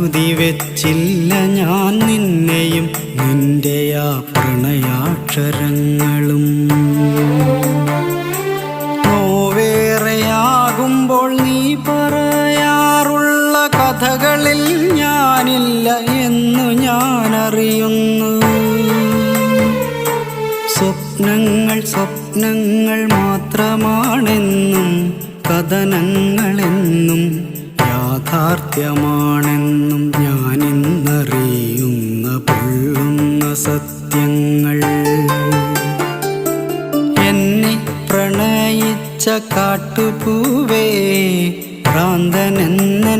കരുതി വെച്ചില്ല ഞാൻ നിന്നെയും നിന്റെ ആ പ്രണയാക്ഷരങ്ങളും. നോവേറെയാകുമ്പോൾ നീ പറയാറുള്ള കഥകളിൽ ഞാനില്ല എന്നു ഞാനറിയുന്നു. സ്വപ്നങ്ങൾ സ്വപ്നങ്ങൾ മാത്രമാണെന്നും കഥനങ്ങളെന്നും യാഥാർത്ഥ്യമാണെന്നും ഞാനിന്നറിയുന്ന പൊള്ളുന്ന സത്യങ്ങൾ. എന്നെ പ്രണയിച്ച കാട്ടുപൂവേ ഭ്രാന്തനെന്നെ